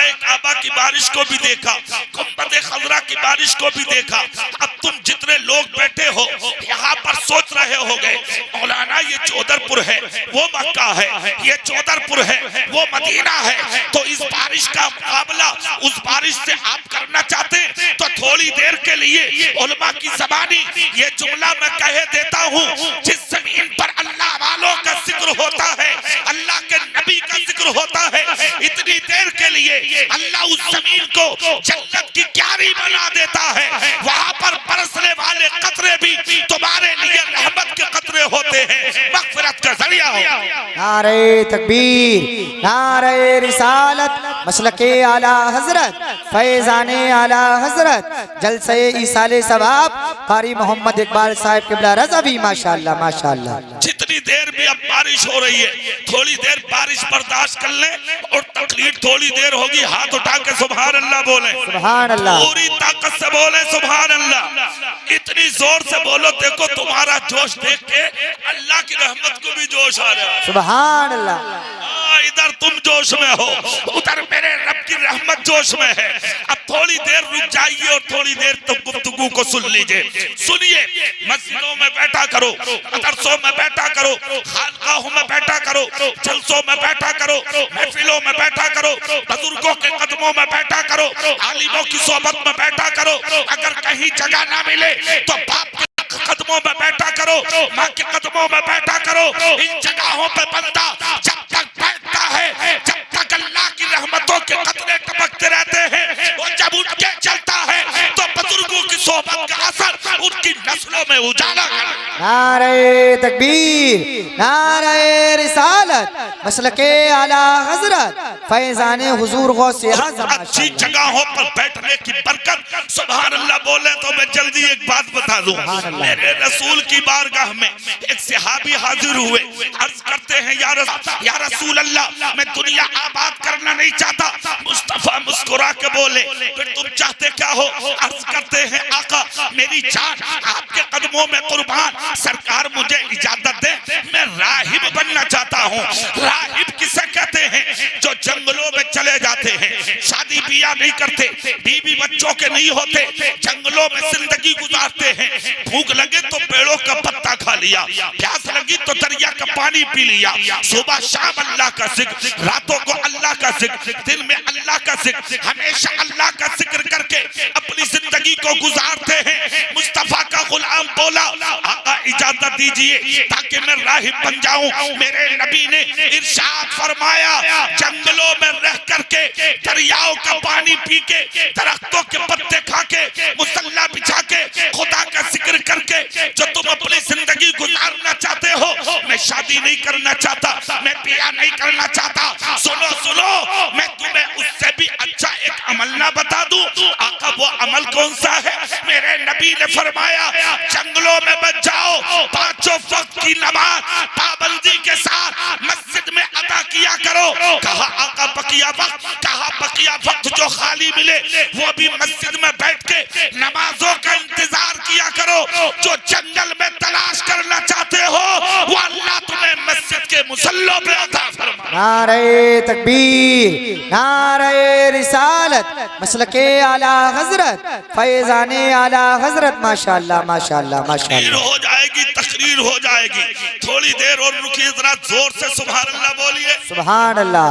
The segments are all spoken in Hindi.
खानाए काबा की बारिश को भी देखा, गुंबद खजरा की बारिश को भी देखा। अब तुम जितने लोग बैठे हो यहाँ पर सोच रहे होगे मौलाना ये चौधरपुर है वो मक्का है, ये चौधरपुर है वो मदीना है, तो इस बारिश का मुकाबला उस बारिश से आप करना चाहते तो थोड़ी देर के लिए उलमा की ज़बानी ये जुमला मैं कह देता हूँ, जिस जमीन पर अल्लाह वालों का जिक्र होता है, अल्लाह के नबी का जिक्र होता है, इतनी देर के लिए अल्लाह उस जमीन को जन्नत की क्यारी बना देता है। वहाँ पर बरसने वाले कतरे भी तुम्हारे लिए रहमत के कतरे होते हैं, मग़फ़िरत का जरिया हो। नारे तकबीर, नारे रिसालत, मसलके आला हजरत, फैज़ाने आला हजरत, जलसे इसाले सवाब कारी मोहम्मद इकबाल साहब क़िबला रज़ा भी माशाअल्लाह माशाअल्लाह। जितनी देर भी अब बारिश हो रही है थोड़ी देर बारिश बर्दाश्त कर ले, और तकलीफ थोड़ी देर होगी हाथ उठा के सुभान अल्लाह बोले, सुभान अल्लाह, पूरी ताकत से बोले सुभान अल्लाह, इतनी जोर से बोलो देखो तुम्हारा जोश देख के अल्लाह की रहमत को भी जोश आ रहा है। सुभान अल्लाह। इधर तुम जोश में हो, उधर मेरे रब की रहमत जोश में है। अब थोड़ी देर रुक जाइए और थोड़ी देर तुम गुफ्तगू को सुन लीजिए। सुनिए, मस्जिदों में बैठा करो, मदरसों में बैठा करो, खानकाहों में बैठा करो, जलसों में बैठा करो, महफिलों में बैठा करो, बुजुर्गों के कदमों में बैठा करो, आलिमों की सोहबत में बैठा करो। अगर कहीं जगह ना मिले तो बाप के कदमों में बैठा करो, माँ के कदमों में बैठा करो। इन जगहों पे बंदा जब तक बैठता है, जब तक अल्लाह की रहमतों के कतरे टपकते रहते हैं, और जब उठ के चलता है तो बुजुर्गों की सोहबत का असर उनकी नस्लों में उजाला करता है। नारे तकबीर, नारे रिसालत, मसलके आला हजरत, फैज़ाने हुजूर गौसे आज़म। अच्छी जगहों पर बैठने की बरकत, सुभान अल्लाह बोले तो मैं जल्दी एक बात बता दूं। मेरे रसूल की बारगाह में एक सहाबी हाजिर हुए, अर्ज करते हैं या रसूल अल्लाह मैं दुनिया आबाद करना नहीं चाहता। मुस्तफा मुस्कुरा के बोले फिर तुम चाहते क्या हो? अर्ज करते हैं आका मेरी जान आपके कदमों में कुर्बान, सरकार मुझे इजाजत दे, मैं राहिब बनना चाहता हूँ। राहिब किसे कहते हैं? जो जंगलों में चले जाते हैं, शादी बियाह नहीं करते, बीवी बच्चों के नहीं होते, जंगलों में जिंदगी गुजारते हैं। भूख लगे तो पेड़ों का पत्ता खा लिया, प्यास लगी तो दरिया का पानी पी लिया। सुबह शाम अल्लाह का जिक्र, रातों को अल्लाह का जिक्र, दिन में अल्लाह का जिक्र, हमेशा अल्लाह का जिक्र करके अपनी जिंदगी को गुजारते हैं। मुस्तफा का गुलाम बोला आका इजाजत दीजिए ताकि मैं राहिब बन जाऊं। मेरे नबी ने इरशाद फरमाया जंगलों में रह करके, दरियाओं का पानी पी के, दरख्तों के पत्ते खा के, मुसल्ला बिछा के, खुदा का जिक्र करके जो तुम अपनी जिंदगी गुजारना चाहते हो, मैं शादी नहीं करना चाहता, मैं बियाह नहीं करना चाहता। सुनो सुनो, मैं तुम्हें उससे भी अच्छा एक अमल ना बता दूं? आका वो अमल कौन सा है? मेरे नबी ने फरमाया जंगलों में बच जाओ, पांचों वक्त की नमाज पाबंदी के साथ मस्जिद में अदा किया करो। कहा आका बकिया वक्त, कहा बकिया वक्त जो खाली मिले वो भी मस्जिद में बैठ के नमाजों का इंतजार किया करो। जो जंगल में तलाश करना चाहते हो वो अल्लाह तुम्हें मस्जिद के मुसल्लों पे अता फरमाए। नारे तकबीर, नारे रिसालत, मसलके आला हजरत, फैज़ाने आला हजरत, माशाअल्लाह माशाअल्लाह माशाअल्लाह। हो जाएगी, तकरीर हो जाएगी, थोड़ी देर और रुकिए, जरा जोर से सुभान अल्लाह बोलिए। सुभान अल्लाह।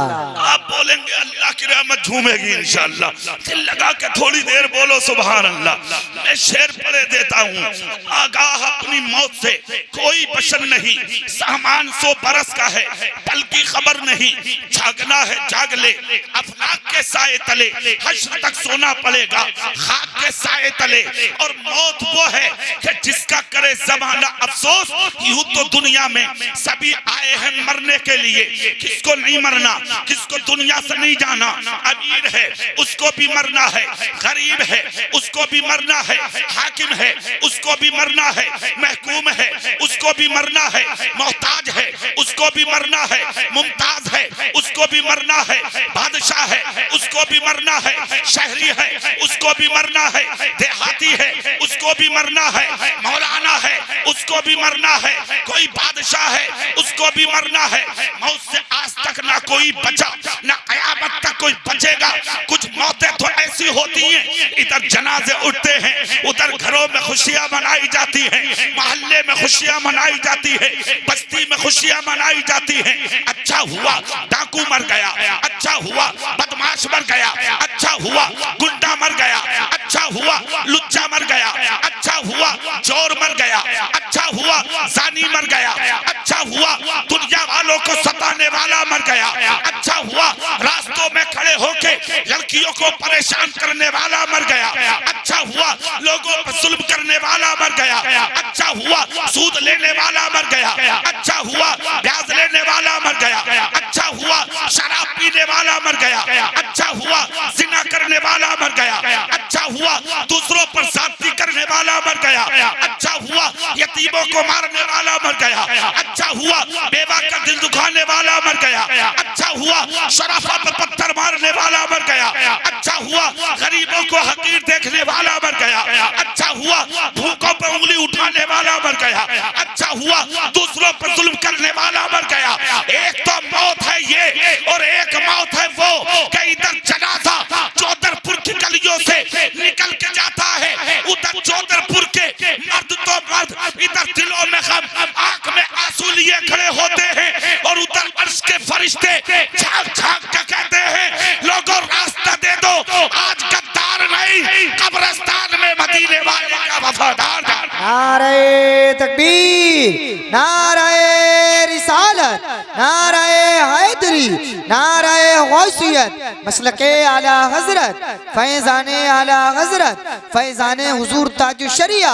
आप बोलेंगे अल्लाह की रहमत झूमेगी इंशाअल्लाह। दिल लगा के थोड़ी देर बोलो सुभान अल्लाह। मैं शेर पढ़े देता हूँ, आगाह अपनी मौत से कोई बशर नहीं, सामान 100 बरस का है, पल की खबर नहीं, जागना है जाग ले, अफलाक के साए तले, हश्र तक सोना पड़ेगा खाक के साए तले। और मौत वो है कि जिसका करे जमाना अफसोस। यूं तो दुनिया में सभी आए हैं मरने के लिए, किसको नहीं मरना, किसको दुनिया से नहीं जाना। अमीर है उसको भी मरना है, गरीब है उसको भी मरना है, हाकिम है उसको भी मरना है, महकूम है उसको भी मरना है, मोहताज है उसको भी मरना है, मुमताज है उसको भी मरना है, बादशाह है उसको भी मरना मरना है, शहरी है उसको भी मरना है, देहाती है उसको भी मरना है, मौलाना है उसको भी मरना है, कोई बादशाह है उसको भी मरना है। मौत से आज तक ना कोई बचा, ना कयामत तक कोई बचेगा। कुछ मौतें तो ऐसी होती हैं, इधर जनाजे उठते हैं, उधर घरों में खुशियां मनाई जाती हैं, मोहल्ले में खुशियां मनाई जाती है, बस्ती में खुशियां मनाई जाती है। अच्छा हुआ डाकू मर गया, अच्छा हुआ बदमाश मर गया, अच्छा हुआ गुंडा मर गया, अच्छा हुआ लुच्चा मर गया, अच्छा हुआ चोर मर गया, अच्छा हुआ जानी मर गया, अच्छा हुआ दुनिया वालों को सताने वाला मर गया, अच्छा हुआ रास्तों में खड़े होके लड़कियों को परेशान करने वाला मर गया, अच्छा हुआ लोगों पर जुल्म करने वाला मर गया, अच्छा हुआ सूद लेने वाला मर गया, अच्छा हुआ ब्याज लेने वाला मर गया, अच्छा हुआ शराब पीने वाला मर गया, अच्छा हुआ जिना करने वाला मर गया, अच्छा हुआ दूसरों पर ज्यादती करने वाला मर गया, अच्छा हुआ यतीमों को मारने वाला मर गया, अच्छा हुआ बेवा का दिल दुखाने वाला मर गया, अच्छा हुआ शराफा पर पत्थर मारने वाला मर गया, अच्छा हुआ गरीबों को हकीर देखने वाला मर गया, अच्छा हुआ भूखों पर उंगली उठाने वाला मर गया, अच्छा हुआ दूसरों पर जुल्म करने वाला मर गया। एक तो मौत है ये, और एक मौत है वो कि इधर जनाजा चौधरपुर की गलियों से निकल के जाता है, उधर चौधरपुर के मर्द तो मर्द इधर दिलों में गम, आंख में आंसू लिए खड़े होते हैं, और उधर अर्श के फरिश्ते झांक झांक के कहते हैं लोगों रास्ता दे दो, आज गद्दार नहीं कब्रिस्तान में मदीने वाले का वफादार। नारे तकबीर, नारे रिसालत, नारे हैदरी, नारे गौसियत, मसलके आला हजरत, फैजाने आला हजरत, फैजाने हुजूर ताजु शरिया,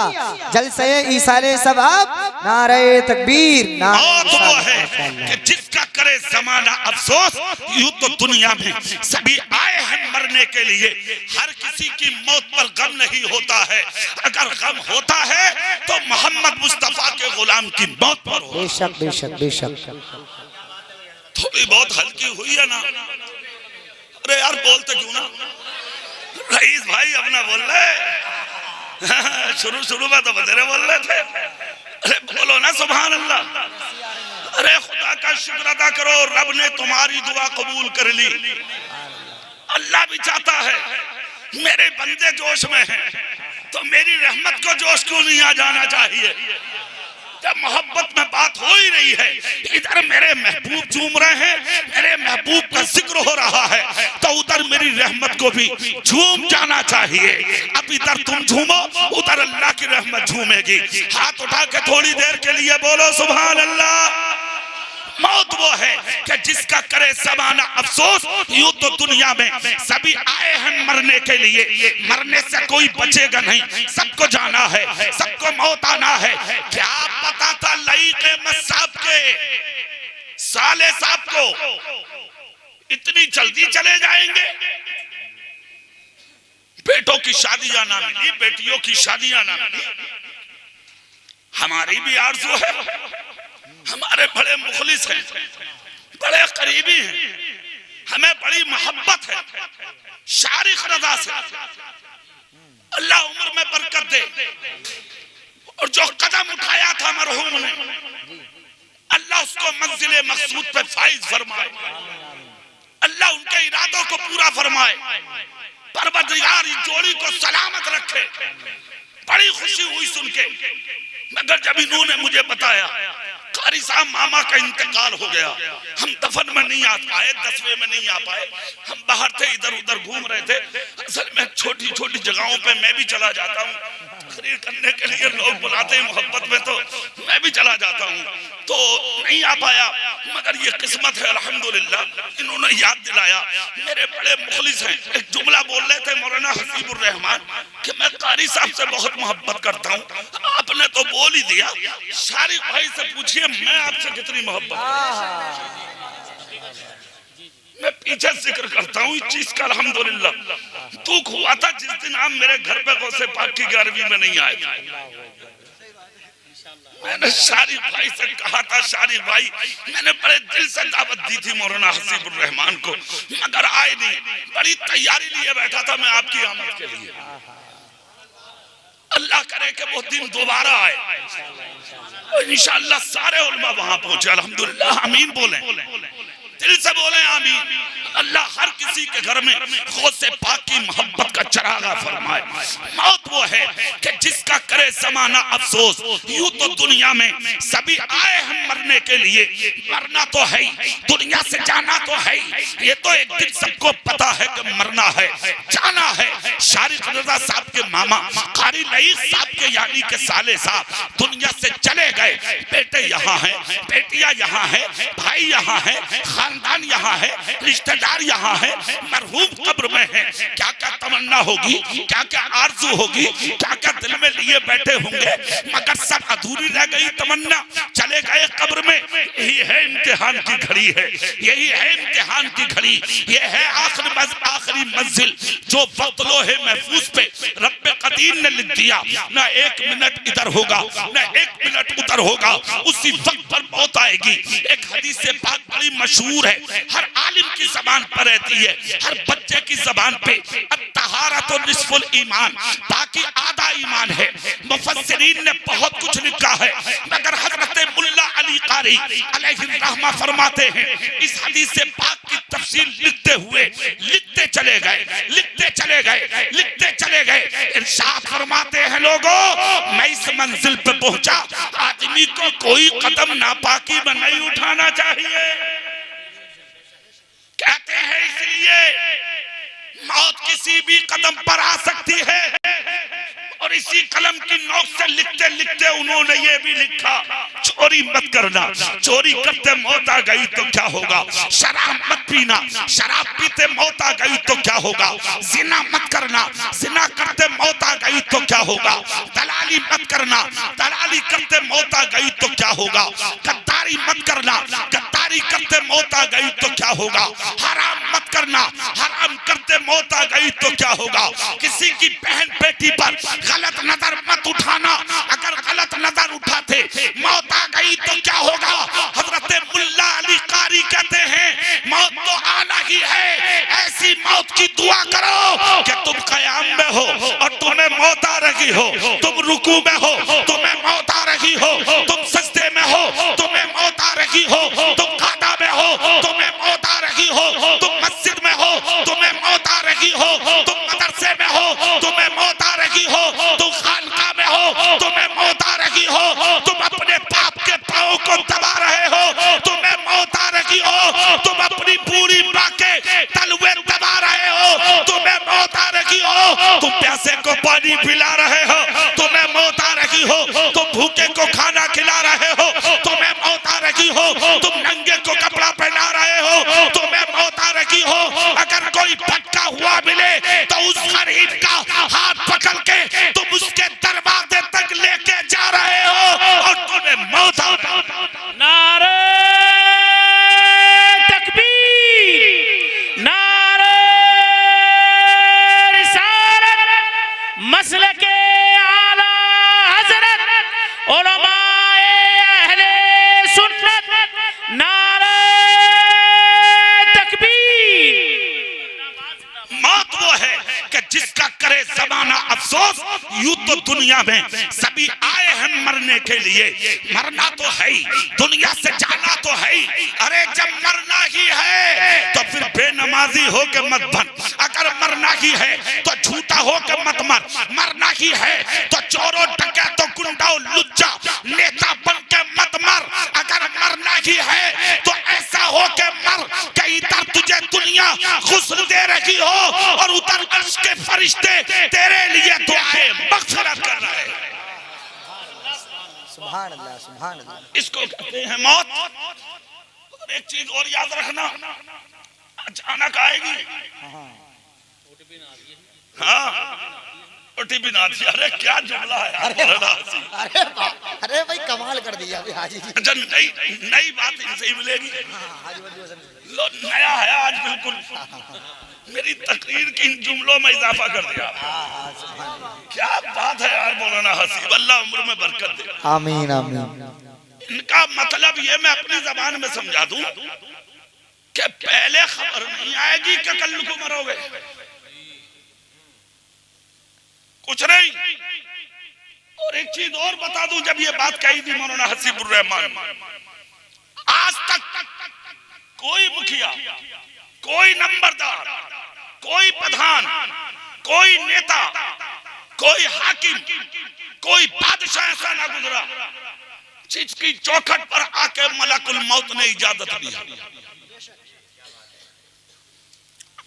जलसे ईसाले सवाब, नारे तकबीर। मौत वो है कि जिसका करे जमाना अफसोस। यूं तो दुनिया में सभी आए हैं मरने के लिए, हर किसी की मौत पर गम नहीं होता है। अगर गम होता है तो मोहम्मद मुस्तफा के गुलाम की मौत पर हो। बेशक बेशक बेशक। थोड़ी बहुत हल्की हुई है ना? अरे यार बोलते क्यों ना? रईस भाई अपना बोल रहे, शुरू में तो बतेरे बोल रहे थे। अरे बोलो ना सुभान अल्लाह। अरे खुदा का शुक्र अदा करो, रब ने तुम्हारी दुआ कबूल कर ली। अल्लाह भी चाहता है मेरे बंदे जोश में हैं, तो मेरी रहमत को जोश क्यों नहीं आ जाना चाहिए? जब मोहब्बत में बात हो ही रही है, इधर मेरे महबूब झूम रहे हैं, मेरे महबूब का जिक्र हो रहा है, तो उधर मेरी रहमत को भी झूम जाना चाहिए। अब इधर तुम झूमो, उधर अल्लाह की रहमत झूमेगी। हाथ उठा के थोड़ी देर के लिए बोलो सुभान अल्लाह। मौत वो है कि जिसका करे ज़माना अफसोस। यूं तो दुनिया में सभी आए हैं मरने के लिए, मरने से कोई बचेगा नहीं, सबको जाना है, सबको मौत आना है। क्या पता था लईक़ मस्साब के साले साहब को इतनी जल्दी चले जाएंगे? बेटों की शादियां ना मिली, बेटियों की शादियां ना मिली। हमारी भी आरज़ू है, हमारे बड़े मुखलिस हैं, बड़े करीबी हैं, हमें बड़ी मोहब्बत है शारिक रज़ा से। अल्लाह उम्र में बरकत दे, और जो कदम उठाया था मरहूम ने, अल्लाह उसको मंजिले मकसूद पे फाइज फरमाए, अल्लाह उनके इरादों को पूरा फरमाए, परवरदिगार इस जोड़ी को सलामत रखे। बड़ी खुशी हुई सुन के, मगर जब इन्होंने मुझे बताया कारी साहब मामा का इंतकाल हो गया, हम दफन में नहीं आ पाए, दसवें में नहीं आ पाए, हम बाहर थे, इधर उधर घूम रहे थे। असल में छोटी छोटी जगहों पे मैं भी चला जाता हूँ, तकरीर करने के लिए लोग बुलाते हैं मोहब्बत में, तो मैं भी चला जाता हूँ, तो नहीं आ पाया। मगर ये किस्मत है अल्हम्दुलिल्लाह, इन्होंने याद दिलाया। मेरे बड़े मुखलिस हैं, एक जुमला बोल रहे थे मौलाना हसीबुर रहमान कि मैं कारी साहब से बहुत मोहब्बत करता हूँ। आपने तो बोल ही दिया, शारिक भाई से पूछिए मैं आपसे कितनी मोहब्बत। मैं पीछे जिक्र करता हूँ इस चीज का अल्हम्दुलिल्लाह। दुख हुआ था जिस दिन आप मेरे घर पे गौसे पाक की 11वीं में नहीं आए। मैंने शारिफ भाई से कहा था, शारिफ भाई मैंने बड़े दिल से दावत दी थी मौलाना हसीबुर रहमान को, मगर आए नहीं। बड़ी तैयारी लिए बैठा था मैं आपकी आमद के लिए। अल्लाह करे कि वो दिन दोबारा आए, इंशाअल्लाह सारे उलमा वहां पहुंचे। अल्हम्दुलिल्लाह, आमीन बोले, दिल से बोले आमीन। अल्लाह हर किसी के घर में गौसे पाक की मोहब्बत का चरागा फरमाए। मौत वो है कि जिसका करे ज़माना अफसोस। यूं तो दुनिया में सभी आए हम मरने के लिए, मरना तो है ही, दुनिया से जाना तो है ही। ये तो एक दिन सबको पता है कि मरना है, जाना है। शारिक रज़ा साहब के मामा कारी लईक साहब के यानी के साले साहब दुनिया से चले गए। बेटे यहाँ हैं, बेटियां यहाँ हैं, भाई यहाँ हैं, खानदान यहाँ है, रिश्तेदार यहाँ है। मरहूम कब्र में है। क्या क्या तमन्ना होगी, क्या क्या आरज़ू होगी, क्या क्या दिल में लिए बैठे होंगे, मगर सब अधूरी रह गई तमन्ना। चले गए कब्र में। यही है इम्तिहान की घड़ी है, यही है इम्तिहान की घड़ी। ये है आखिरी मंजिल जो वक्त लोहे महफूज पे रब्बे कदीर ने लिख दिया। ना एक मिनट इधर होगा, ना एक मिनट उधर होगा, उसी वक्त पर मौत आएगी। एक हदीस से पाक बड़ी मशहूर है, हर आलिम की जबान पर रहती है, हर बच्चे की जबान पे। अत्तहारत निस्फुल ईमान, बाकी आधा ईमान है। मुफस्सिरीन ने बहुत कुछ लिखा है, मगर हजरत मुल्ला अली कारी अलैहि रहमा फरमाते हैं, इस हदीस से पाक की तफसीर लिखते हुए लिखते चले गए, लिखते चले गए, लिखते चले गए। इरशाद फरमाते हैं, लोगों मैं इस मंजिल पे पहुंचा, आदमी को कोई कदम नापाकी में नहीं उठाना चाहिए। कहते हैं इसलिए मौत किसी भी कदम पर आ सकती है। और इसी कलम की नोक से लिखते लिखते उन्होंने ये भी लिखा, चोरी मत करना, चोरी करते मौत आ गई तो क्या होगा। शराब मत पीना, शराब पीते मौत आ गई तो क्या होगा। जिना मत करना, जिना करते मौत आ गई तो क्या होगा। दलाली मत करना, दलाली करते मौत आ गई तो क्या होगा। गद्दारी मत करना, गद्दारी करते मौत आ गई तो क्या होगा। हराम मत करना, हराम करते मौत आ गई तो क्या होगा। किसी की बहन बेटी पर गलत नजर मत उठाना, अगर गलत नजर उठाते मौत आ गई तो क्या होगा। हजरत मुल्ला अली कारी कहते हैं, मौत तो आना ही है, ऐसी मौत की दुआ करो कि तुम कयाम में हो और तुम्हें मौत आ रही हो, तुम रुकू में हो तुम्हें मौत आ रही हो, तुम सजदे में हो तुम्हें मौत आ रही हो, तुम कादा में हो तुम्हें मौत आ रही हो, तुम मस्जिद में हो तुम्हें मौत आ रही हो, तुम मदरसे में हो तुम्हें मौत आ रही हो, तुम खानका में हो तुम्हें मौत आ रही हो, तुम अपने पाप के पांव को दबा रहे हो तुम्हें मौत आ रही हो, तुम अपनी पूरी बाके तलवे दबा रहे हो तुम्हें मौत आ रही हो, तुम प्यासे को पानी पिला रहे हो तुम्हें मौत आ रही हो, तुम भूखे को खाना खिला रहे हो तुम्हें मौत आ रही हो, तुम नंगे को कपड़ा पहना रहे हो तुम्हें मौत आ रही हो। अगर कोई भटका हुआ मिले तो उस गरीब का हाथ पकड़ के तुम उसके दरवाजे तक लेके जा रहे हो और तुम्हें मौत आ रही हो। नारे तकबीर, नारे रिसालत, मसलके आला हजरत उलमाए अहले सुन्नत, नारे तकबीर। मौत वो है कि जिसका करे ज़माना अफसोस। यूं तो दुनिया में सभी आए हैं मरने के लिए, मरना तो है ही, दुनिया से जाना तो है ही। अरे जब मरना ही है तो फिर बेनमाजी हो के मत बन, अगर मरना ही है तो झूठा हो के मत मर, मरना ही है तो चोरों डकैतों गुंडाओं लुच्चा नेता बन के मत मर, अगर मरना ही है तो ऐसा हो के मर कि इधर तुझे दुनिया गुस्ल दे रही हो और उधर अर्श के फरिश्ते तेरे लिए दुआएं मग़फ़िरत कर रहे हैं। सुभान अल्लाह, सुभान अल्लाह। इसको कहते हैं मौत। और एक चीज और याद रखना, अचानक आएगी। हाँ, रोटी भी ना थी। अरे क्या जुमला है यार मौलाना हसी। अरे भाई कमाल कर दिया अभी हाजी जी। अच्छा नई बात इनसे ही मिलेगी। लो नया है आज बिल्कुल। मेरी तकरीर की इन जुमलों में इजाफा कर दिया। क्या बात है यार मौलाना हसी, अल्लाह उम्र में बरकत दे। आमीन आमीन। इनका मतलब ये मैं अपनी जबान में समझा दूं कि पहले खबर नहीं आएगी कि कल को मरोगे, कुछ नहीं। और एक चीज और बता दूं, जब ये बात कही थी मौलाना हसीबुर रहमान, आज तक कोई मुखिया, कोई नंबरदार, कोई प्रधान, कोई नेता, कोई हाकिम, कोई बादशाह ऐसा ना गुजरा जिसकी चौखट पर आके मलकुल मौत ने इजाजत दी।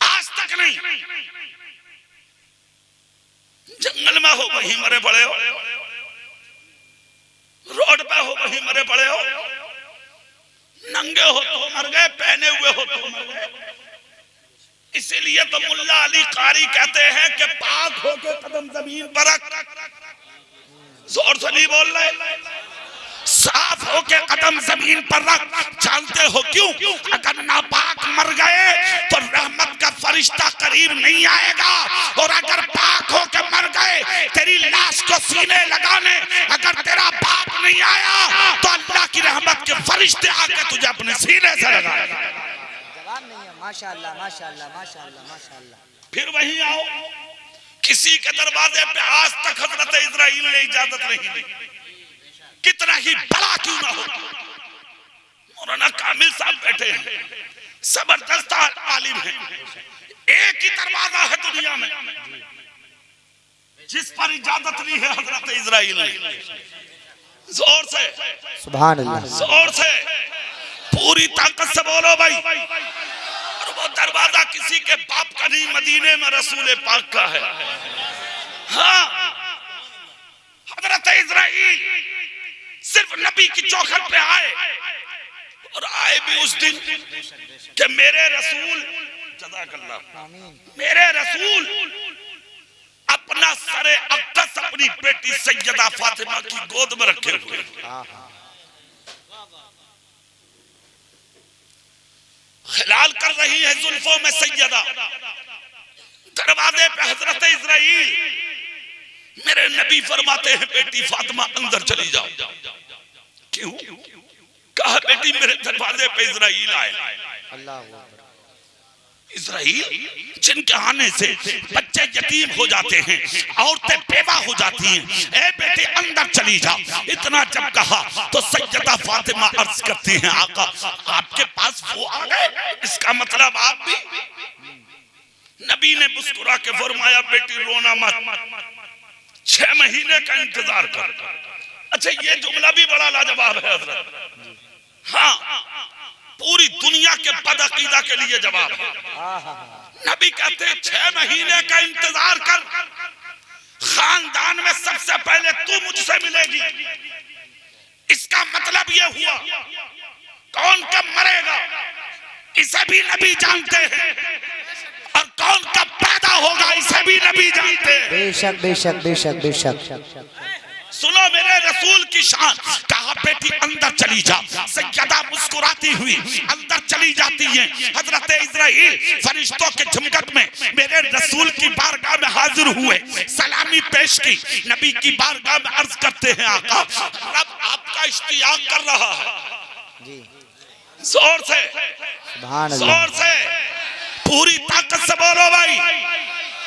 आज तक नहीं। जंगल में हो वहीं मरे पड़े हो, रोड पे हो वहीं मरे पड़े हो, नंगे हो तो मर गए, पहने हुए हो तो मर गए। इसीलिए तो मुल्ला अली कारी कहते हैं कि पाक होके कदम जमीन पर रख। जोर से नहीं बोल रहे, साफ होके कदम जमीन पर रख। जानते हो क्यों? अगर नापाक मर गए तो रहमत का फरिश्ता करीब नहीं आएगा, और अगर पाक होके मर गए तेरी लाश को सीने लगाने अगर तेरा बाप नहीं आया तो अल्लाह की रहमत के फरिश्ते आके तुझे अपने सीने से लगाएगा। जवाब नहीं है। माशाअल्लाह माशाअल्लाह माशाअल्लाह माशाअल्लाह। फिर वहीं आओ, किसी के दरवाजे पे आज तक हजरत इजराइल ने इजाजत नहीं दी, कितना ही बड़ा क्यों ना हो। मौलाना कामिल साहब बैठे हैं, जबरदस्त आलिम है, एक ही दरवाजा है दुनिया में जिस पर इजाजत नहीं है हजरत इजराइल ने। जोर से सुभान अल्लाह, जोर से पूरी ताकत से बोलो भाई। और वो दरवाजा किसी के बाप का नहीं, मदीने में रसूल पाक का है। हाँ, हजरत इजराइल सिर्फ नबी की चौखट पे आए, और आए भी उस दिन कि मेरे रसूल, जज़ाकल्लाह, मेरे रसूल अपना सरे अक़दस अपनी बेटी सैयदा फातिमा की गोद में रखे हुए, खिलाल कर रही है जुल्फों में सैयदा। दरवाजे पे हजरत इजराइल, मेरे नबी फरमाते हैं बेटी फातिमा अंदर चली जाओ। क्यों? कहा बेटी मेरे दरवाजे पे इजराइल आए। अल्लाह इजराइल जिनके आने से बच्चे यतीम हो जाते हैं, औरतें बेवा हो जाती हैं, ए बेटे अंदर चली जाओ। इतना जब कहा तो सैयदा फातिमा अर्ज करती हैं आका आपके पास वो आ गए, इसका मतलब आप भी। नबी ने मुस्कुरा के फरमाया बेटी रोना मत, 6 महीने का इंतजार कर। अच्छा ये जुमला भी बड़ा लाजवाब है हजरत। हाँ, पूरी दुनिया के बदअकीदा के लिए जवाब है। नबी कहते हैं 6 महीने का इंतजार कर, खानदान में सबसे पहले तू मुझसे मिलेगी। इसका मतलब यह हुआ कौन कब मरेगा इसे भी नबी जानते हैं, और कौन कब पैदा होगा इसे भी नबी जानते हैं। बेशक बेशक बेशक बेशक। सुनो मेरे रसूल की शान। कहा बेटी अंदर चली जा। सैयदा मुस्कुराती हुई अंदर चली जाती है। हजरत इजराइल फरिश्तों के झुमकत में मेरे रसूल की बारगाह में हाजिर हुए, सलामी पेश की। नबी की बारगाह में अर्ज करते हैं आका रब आपका इश्तियाक कर रहा है। जोर से जोर से पूरी ताकत से बोलो भाई।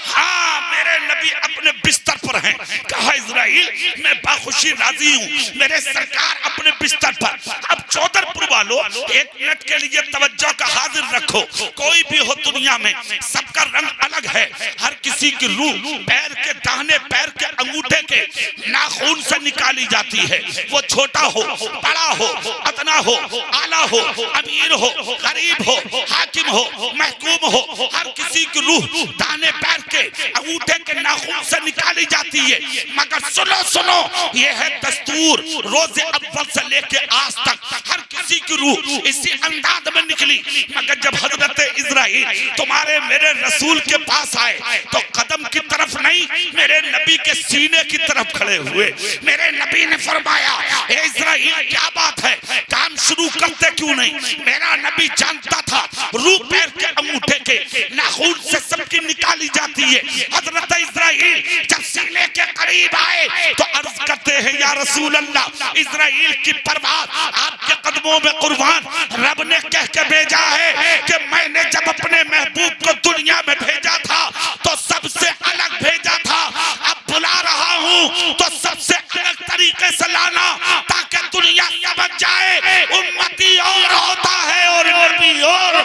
हाँ, मेरे नबी अपने बिस्तर पर हैं। कहा इजराइल मैं बाखुशी राजी हूँ, मेरे सरकार अपने बिस्तर पर। अब चौधरपुर वालों 1 मिनट के लिए तवज्जो का हाजिर रखो। कोई भी हो दुनिया में सबका रंग अलग है। हर किसी की रूह पैर के दाहिने पैर के अंगूठे के नाखून से निकाली जाती है। वो छोटा हो, बड़ा हो, अदना हो, आला हो, अमीर हो, गरीब हो, हाकिम हो, महकूम हो, हर किसी की रूह दाहिने पैर के अंगूठे के नाखून से निकाली जाती है। मगर सुनो सुनो, ये है दस्तूर, रोजे अव्वल से लेके आज तक हर इसी की रूह इसी अंदाज में निकली। मगर जब हजरत इजराइल तुम्हारे मेरे रसूल के पास आए तो कदम की तरफ नहीं, मेरे नबी के सीने की तरफ खड़े हुए। मेरे नबी ने फरमाया, ए इजराइल क्या बात है, काम शुरू करते क्यों नहीं? मेरा नबी जानता था रूह पैर के अंगूठे के नाखून से सबकी निकाली जाती है। हजरत इजराइल जब सीने के करीब आए तो अर्ज करते हैं, या रसूल अल्लाह, इजराइल की परवाह आपके कदमों में कुर्बान। रब ने कह के भेजा है कि मैंने जब अपने महबूब को दुनिया में भेजा था तो सबसे अलग भेजा था, अब बुला रहा हूँ तो सबसे अलग तरीके से लाना ताकि दुनिया समझ जाए उम्मती और होता है और नबी और।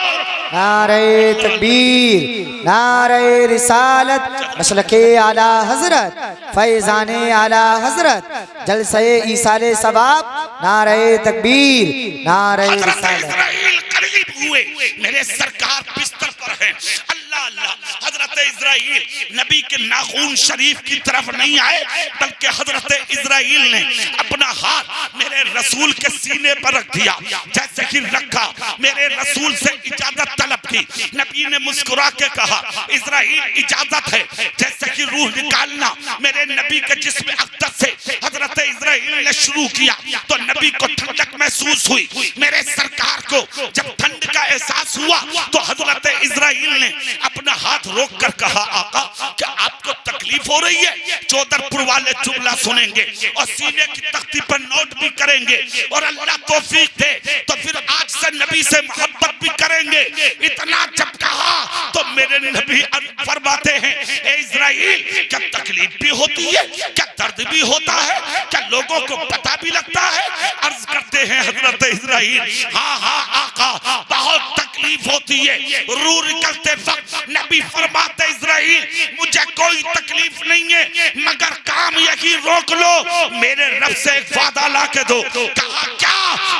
नारे तकबीर, नारे रिसालत, मसलके आला हजरत, फैजाने आला हजरत, जलसे ईसाले सवाब। नारे तकबीर, नारे रिसालत। इजराइल करीब हुए, मेरे सरकार बिस्तर पर हैं। अल्लाह अल्लाह, हजरत इजराइल नबी के नाखून शरीफ की तरफ नहीं आए बल्कि हजरत इजराइल ने अपना हाथ मेरे रसूल के सीने पर रख दिया। जैसे कि रखा, मेरे रसूल से इजाजत तलब की। नबी ने मुस्कुरा के कहा, इजराइल इजाजत है। जैसे कि रूह निकालना मेरे नबी के जिस्म अक़दस से हजरत इजराइल ने शुरू किया तो नबी को ठंडक महसूस हुई। मेरे सरकार को जब ठंड का एहसास हुआ तो हजरत इजराइल ने अपना हाथ रोक कर कहा, आका क्या आपको तकलीफ हो रही है? चौधरपुर वाले जुमला सुनेंगे और सीने की तख्ती पर नोट भी करेंगे और अल्लाह तौफीक दे तो फिर आज से नबी से मोहब्बत भी करेंगे। इतना जब कहा तो मेरे नबी फरमाते हैं, ए इजराइल क्या तकलीफ भी होती है, क्या दर्द भी होता है, क्या लोगों को पता भी लगता है? अर्ज करते हैं हजरत इजराइल, हाँ हाँ आका बहुत तकलीफ होती है। रूह निकलते वक्त नबी फरमाते, इजराइल मुझे कोई तकलीफ नहीं है मगर काम यही रोक लो, मेरे रब से एक वादा ला के दो। कहा क्या?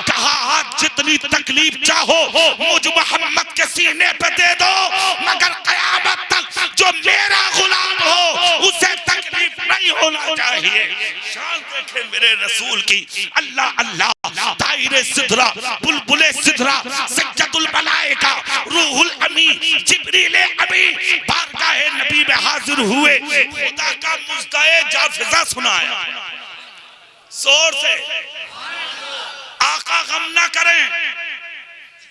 कहा आज जितनी तकलीफ चाहो मुझ मोहम्मद के सीने पे दे दो मगर कयामत तक जो मेरा गुलाम हो उसे तकलीफ नहीं होना चाहिए। शान देखे मेरे रसूल की। अल्लाह अल्लाह, ताहिरे सिदरा, बुलबुले सिदरा, सज्जदुल मलाइका, रूहुल अमी, जिब्रील अमी बारगाहे नबी में हाजिर हुए। खुदा का मुस्ताए जाफिजा सुनाया जोर से, आका गम ना करें,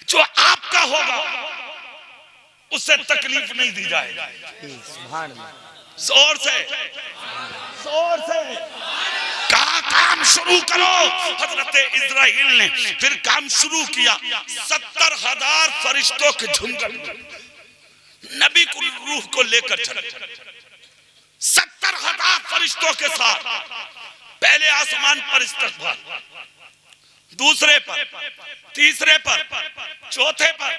जो आपका होगा उससे तकलीफ नहीं दी जाएगी। जोर से, जोर से कहा काम शुरू करो। हजरत इजराइल ने फिर काम शुरू किया। 70,000 फरिश्तों के झुंड नबी को रूह को लेकर चले। 70,000 फरिश्तों के साथ पहले आसमान पर इस्तकबाल, दूसरे पर, तीसरे पर, चौथे पर,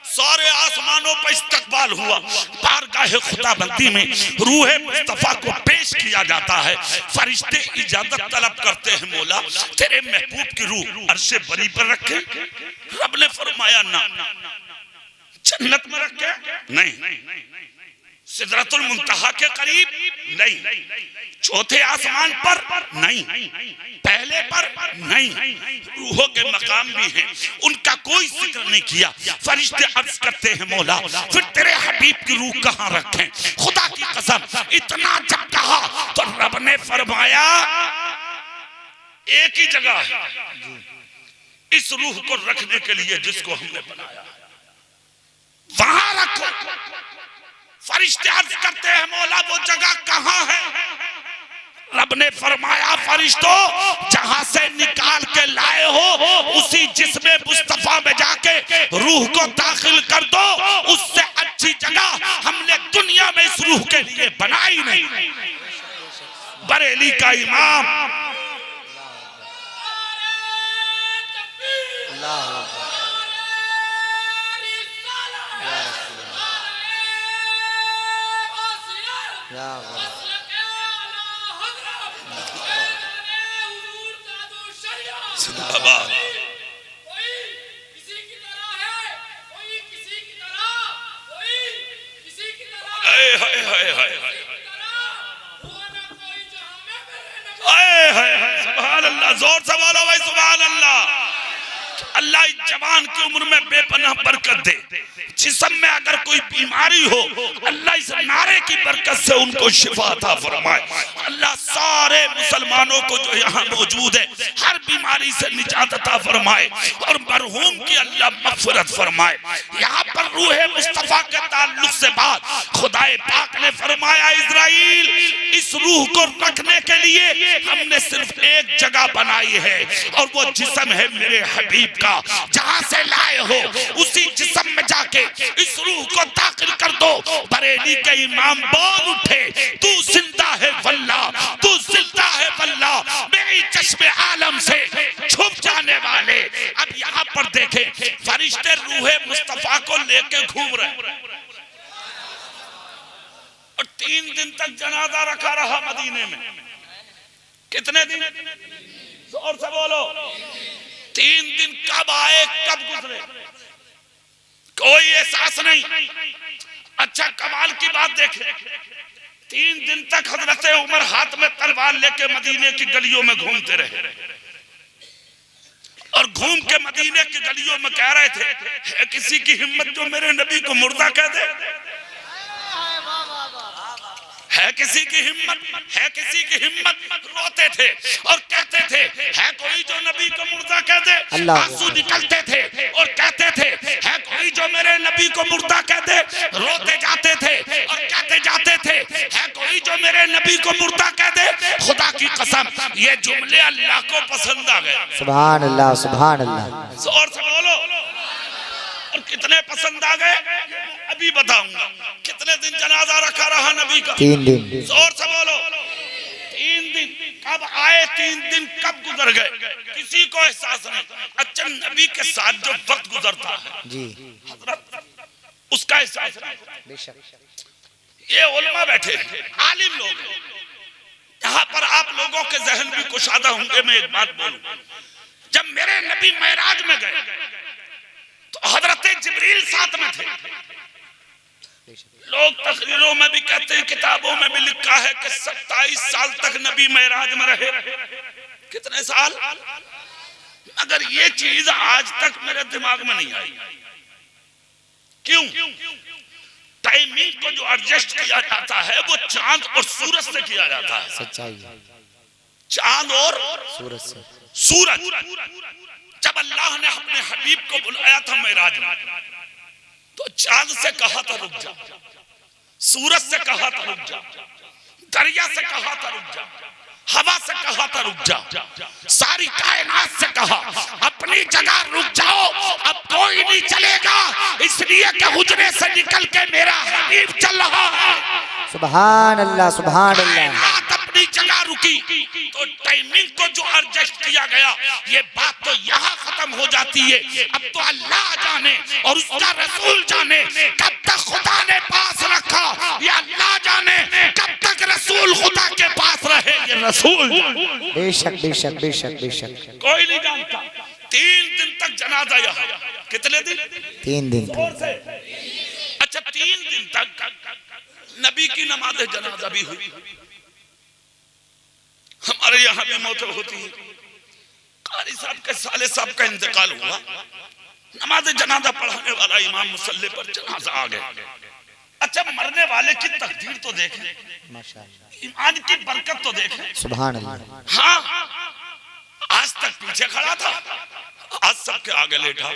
सारे आसमानों पर इस्तकबाल हुआ। बारगाहे खुदाबंदी में रूह मुस्तफा को पेश किया जाता है। फरिश्ते इजाजत तलब करते हैं, मौला तेरे महबूब की रूह अर्शे बरी पर रखे। रब ने फरमाया ना, जन्नत में रखे नहीं, सिदरतुल मुंतहा के करीब नहीं, चौथे आसमान पर नहीं, पहले पर नहीं। रूहों के मकाम भी हैं, उनका कोई जिक्र नहीं किया। फरिश्ते अर्ज करते हैं, मौला फिर तेरे हबीब की रूह कहाँ रखें? खुदा की कसम इतना जब कहा तो रब ने फरमाया एक ही जगह है इस रूह को रखने के लिए जिसको हमने बनाया, वहां रखो। फरिश्ते अर्ज करते हैं, मौला वो जगह कहां है? रब ने फरमाया, फरिश्तों जहां से निकाल के लाए हो उसी जिस्म मुस्तफा में जाके रूह को दाखिल कर दो। उससे अच्छी जगह हमने दुनिया में इस रूह के लिए बनाई नहीं। बरेली का इमाम सुभान अल्लाह, जोर से बोलो भाई सुभान अल्लाह। अल्लाह इस जवान की उम्र में बेपनाह बरकत दे। जिस्म में अगर कोई बीमारी हो अल्लाह इस नारे की बरकत से उनको शिफा अता फरमाए। अल्लाह सारे मुसलमानों को जो यहाँ मौजूद है हर बीमारी से निजात अता फरमाए और मरहूम की अल्लाह मग़फ़िरत फरमाए। यहाँ पर रूह मुस्तफ़ा के ताल्लुक से बात खुदाए पाक ने फरमाया, इज़राइल इस रूह को रखने के लिए हमने सिर्फ एक जगह बनाई है और वो जिस्म है मेरे हबीब का। जहाँ से लाए हो उसी जिस्म में जाके इस रूह को दाखिल कर दो। बरेली के इमाम बोल उठे, तू जिंदा है वल्लाह, तू जिंदा है वल्लाह, मेरी चश्मे आलम से छुप जाने वाले। अब यहाँ पर देखें, फरिश्ते रूह मुस्तफा को लेके घूम रहे और 3 दिन तक जनाजा रखा रहा मदीने में। कितने दिन? जोर से बोलो। 3 दिन कब आए कब गुजरे कोई एहसास नहीं। अच्छा कमाल की बात देखें, 3 दिन तक हजरत उमर हाथ में तलवार लेके मदीने की गलियों में घूमते रहे और घूम के मदीने की गलियों में कह रहे थे, है किसी की हिम्मत जो मेरे नबी को मुर्दा कह दे? है किसी की हिम्मत? है किसी की हिम्मत? रोते थे और कहते थे, है कोई जो नबी को मुर्दा कह दे? आंसू निकलते थे और कहते थे, है कोई जो मेरे नबी को मुर्दा कह दे? रोते जाते थे और कहते जाते थे, है कोई जो मेरे नबी को मुर्दा कह दे? खुदा की कसम ये जुमले अल्लाह को पसंद आ गए। सुभान अल्लाह, सुभान अल्लाह। जोर से बोलो। और कितने पसंद आ गए अभी बताऊंगा। कितने दिन जनाजा रखा रहा नबी का? 3 दिन। जोर से बोलो। 3 दिन कब आए, 3 दिन कब गुजर गए किसी को एहसास नहीं। अच्छा नबी के साथ जो वक्त गुजरता है जी उसका एहसास नहीं। ये उलमा बैठे आलिम लोग, यहाँ पर आप लोगों के जहन भी कुशादा होंगे। मैं एक बात बोलूं, जब मेरे नबी मेराज में गए तो हजरत जिब्रील साथ में थे। लोग तकरीरों में भी कहते हैं, किताबों में भी लिखा है कि 27 साल तक नबी मेराज में रहे। कितने साल? मगर ये चीज आज तक मेरे दिमाग में नहीं आई। क्यों? टाइमिंग को जो एडजस्ट किया जाता है वो चांद और सूरज से किया जाता है। सच्चाई। चांद और सूरज से। सूरज जब अल्लाह ने अपने हबीब को बुलाया था मेराज में तो चांद से कहा था रुक जा, सूरज से कहा था रुक जा, दरिया से कहा था रुक जा, हवा से कहा था रुक जा, सारी कायनात से कहा अपनी जगह रुक जाओ, अब कोई नहीं चलेगा, इसलिए कि हुजरे से निकल के मेरा हबीब चल रहा है। सुभान अल्लाह, सुभान अल्लाह। अपनी जगह रुकी तो टाइमिंग को जो एडजस्ट किया गया ये बात तो यहाँ खत्म हो जाती है। अब तो अल्लाह जाने और उसका रसूल जाने कब तक खुदा ने पास रखा, ये अल्लाह जाने कब तक रसूल खुदा के पास रहे, ये रसूल। बेशक बेशक बेशक बेशक। कोई नहीं जानता। 3 दिन तक जनाजा यहाँ। कितने दिन? 3 दिन। अच्छा 3 दिन तक नबी की नमाज जनाजा भी हुई। हमारे यहाँ भी मौत होती है। कारी साहब के साले साहब का इंतकाल हुआ, नमाज जनाजा पढ़ाने वाला इमाम मुसल्ले पर जनाजा आ गया। अच्छा मरने वाले की तकदीर तो देखें, ईमान की बरकत तो देखें। सुभान अल्लाह। हाँ आज तक पीछे खड़ा था, आज सबके आगे लेटा।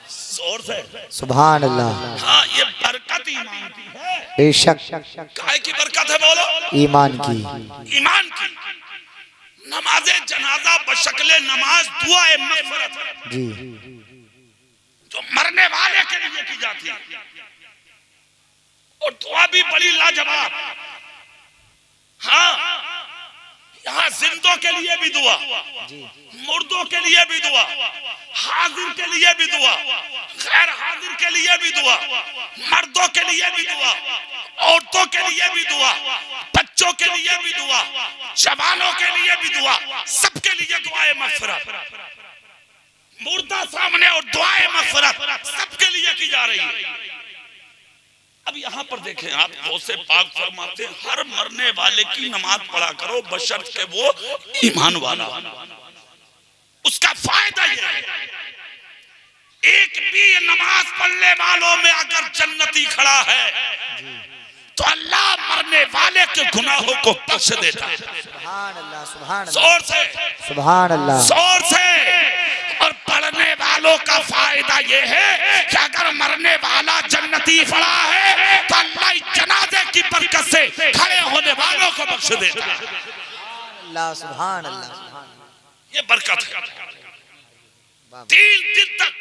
जोर से सुभान अल्लाह। हाँ ये बरकत ईमान की है। बेशक। काय की बरकत है बोलो? ईमान की। ईमान की। नमाज़े जनाजा बशक्ले नमाज दुआ मग़फ़िरत जी जो मरने वाले के लिए की जाती है और दुआ भी बड़ी लाजवाब। हाँ यहाँ जिंदों के लिए भी दुआ, मुर्दों के लिए भी दुआ, हाजिर के लिए भी दुआ, गैर हाजिर के लिए भी दुआ, मर्दों के लिए भी दुआ, औरतों के लिए भी दुआ, बच्चों के लिए भी दुआ, जवानों के लिए भी दुआ, सबके लिए दुआए मग़फ़िरत। मुर्दा सामने और दुआए मग़फ़िरत सबके लिए की जा रही है। अब यहाँ पर देखें आप, गौसे पाक फरमाते हैं हर मरने वाले की नमाज पढ़ा करो बशर्त के वो ईमान वाला, उसका फायदा ये है, एक भी नमाज पढ़ने वालों में अगर जन्नती खड़ा है तो अल्लाह मरने वाले के गुनाहों को बख्श देता है। सुभान अल्लाह, सुभान अल्लाह, जोर से, सुभान अल्लाह। जोर से। और पढ़ने वालों का फायदा ये है कि अगर मरने वाला जन्नती पड़ा है तो अल्लाह इस जनाजे की बरकत से खड़े होने वालों को बख्श देता है। अल्लाह, सुभान अल्लाह, सुभान अल्लाह। ये बरकत है। 3 दिन तक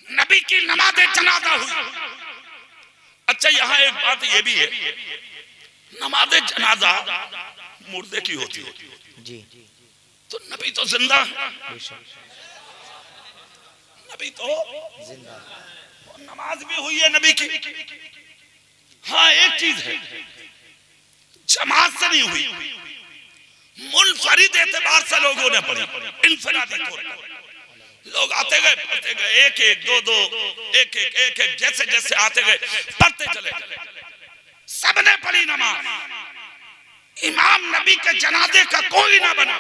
नबी की नमाज़े जनाजा हुई। अच्छा, यहाँ एक बात ये भी है, नमाज़े जनाजा मुर्दे की होती है जी, तो नबी तो जिंदा है, नबी तो जिंदा, नमाज भी हुई है नबी की। हाँ, एक चीज है, जमात से नहीं हुई, मुनफरिद एतबार से लोगों ने पढ़ी, इनफरादी तौर पर लोग आते गए पढ़ते गए, एक एक दो दो, एक एक जैसे जैसे आते गए पढ़ते चले, सबने पढ़ी नमाज। इमाम नबी के जनाजे का कोई ना बना।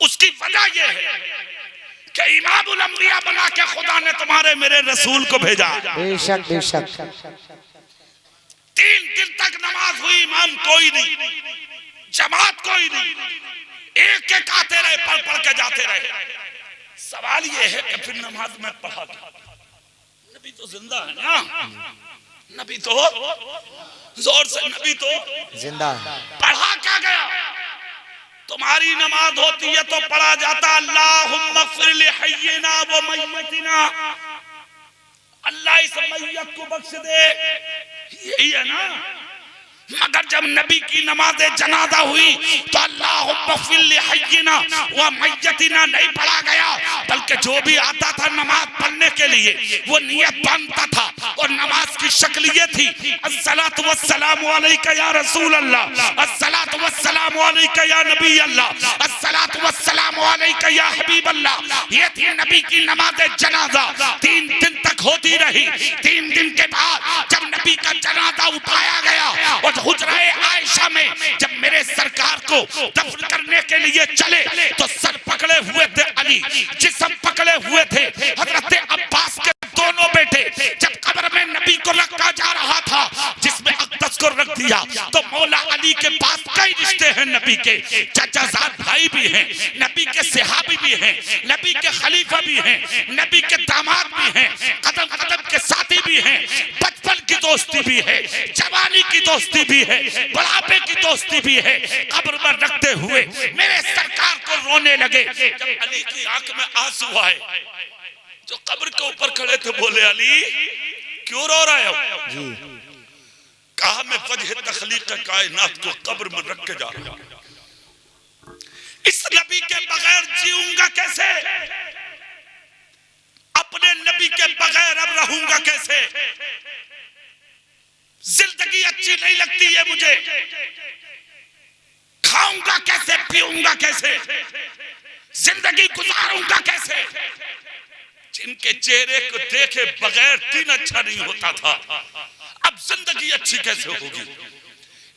उसकी वजह यह है कि इमामुल अंबिया बना के खुदा ने तुम्हारे मेरे रसूल को भेजा। बेशक बेशक। 3 दिन तक नमाज हुई, इमाम कोई नहीं, जमात कोई नहीं, एक एक आते रहे, पढ़ पढ़ के जाते रहे। सवाल ये है कि फिर नमाज में पढ़ा क्या? नबी तो जिंदा है ना, नबी तो जोर से, नबी तो जिंदा, पढ़ा क्या गया? तुम्हारी नमाज होती है तो पढ़ा जाता अल्लाहुम्मा ग़फ़िर लि हय्यिना व मय्यतिना, अल्लाह इस मैयत को बख्श दे, यही है ना। मगर जब नबी की नमाज़े जनाजा हुई तो अल्लाहुम्मा ग़फ़िर लि हय्यिना व मय्यतिना नहीं पढ़ा गया, बल्कि जो भी आता था नमाज पढ़ने के लिए वो नियत बांधता था, और नमाज की शक्ल ये थी, अस्सलातु वस्सलामु अलैका या रसूल अल्लाह, अस्सलातु वस्सलामु अलैका या नबी अल्लाह, अस्सलातु वस्सलामु अलैका या हबीब अल्लाह। ये थी नबी की नमाज़े जनाजा। 3 दिन तक होती रही। 3 दिन के बाद जब नबी का जनाजा उठाया गया और हुजराए आयशा में जब मेरे सरकार को दफन करने के लिए चले तो सर पकड़े हुए थे अली, जिस्म पकड़े हुए थे हजरत अब्बास के दोनों बेटे। जब कब्र में नबी को रखा जा रहा था, जिसमें अक़दस को रख दिया, तो मौला अली के पास कई रिश्ते हैं नबी के, चाचाजाद भाई भी हैं, नबी के सहाबी भी हैं, नबी के खलीफा भी हैं, नबी के दामाद भी हैं, कदम कदम के साथी भी हैं, बचपन की दोस्ती भी है, जवानी की दोस्ती भी है, बुढ़ापे की दोस्ती भी है। कब्र में रखते हुए मेरे सरकार को रोने लगे। जब अली की आंख में आंसू आए, जो कब्र के ऊपर खड़े थे, बोले अली क्यों रो रहे हो जी? कहा मैं वजह तखलीक कायनात को कब्र में रख के जा रहा हूं, इस नबी के बगैर जीऊंगा कैसे, अपने नबी के बगैर अब रहूंगा कैसे, जिंदगी अच्छी नहीं लगती है मुझे, खाऊंगा कैसे, पीऊंगा कैसे, जिंदगी गुजारूंगा कैसे। जिनके चेहरे को देखे बगैर दिन अच्छा नहीं होता था, अब जिंदगी अच्छी कैसे होगी?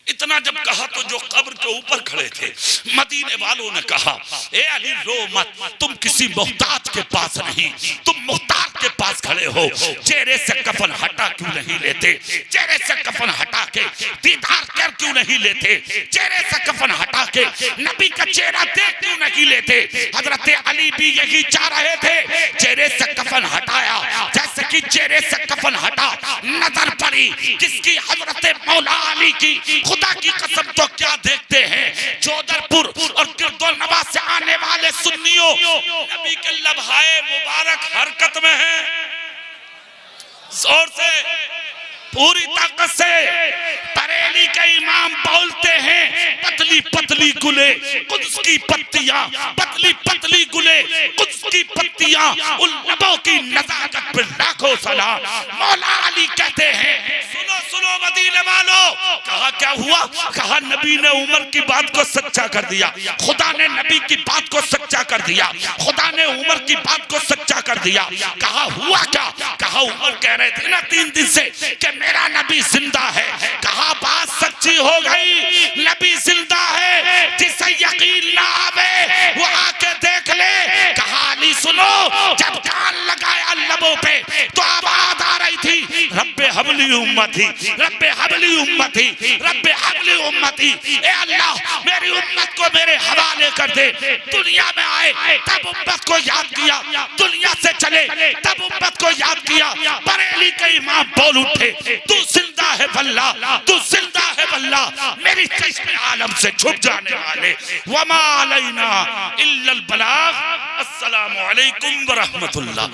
इतना जब कहा तो जो कब्र के ऊपर खड़े थे मदीने वालों ने कहा, ए अली रो मत, तुम किसी मोहताज के पास नहीं, तुम मुख्तार के पास खड़े हो। चेहरे से कफन हटा क्यों नहीं लेते? चेहरे से कफन हटा के दीदार कर क्यों नहीं लेते? चेहरे से कफन हटा के नबी का चेहरा देख क्यों नहीं लेते? हजरत अली भी यही चाह रहे थे, चेहरे से कफन हटाया। जैसे कि चेहरे से कफन हटा, नजर पड़ी किसकी? हजरत मौला अली की। खुदा की कसम तो क्या देखते हैं, चौधरपुर और किरदोनवा से आने वाले सुन्नियों, नबी के लम्हाए मुबारक हरकत में है। जोर से, पूरी ताकत से बरेली के इमाम बोलते हैं, पतली पतली गुले कुद्स की पत्तियां, पतली पतली गुले कुद्स की पत्तियां, उन लबों की नजाकत पर लाखों सलाम। मौला अली कहते हैं, सुनो सुनो मदीने वालों। कहा क्या हुआ? कहा नबी ने उमर की बात को सच्चा कर दिया, खुदा ने नबी की बात को सच्चा कर दिया, खुदा ने उमर की बात को सच्चा कर दिया। कहा हुआ क्या? कहा उमर कह रहे थे ना 3 दिन से कि मेरा नबी जिंदा है। कहा बात सच्ची हो गई, नबी जिंदा है। जिसे यकीन ना आवे वो आके देख ले, जब कान लगाया लबों पे तो आवाज आ रही थी, रब्बे हबली उम्मती, रब्बे हबली उम्मती, रब्बे हबली उम्मती। ए अल्लाह मेरी उम्मत को मेरे हवाले कर दे। दुनिया में आए तब उम्मत को याद किया, दुनिया से चले तब उम्मत को याद किया। बरेली के इमाम बोल उठे, तू जिंदा है वल्ला, तू जिंदा है वल्ला, मेरी चश्मे आलम से छुप जाने वाले। वमा अलैना इल्लल बलाग। अस्सलामु अलैकुम व रहमतुल्लाह।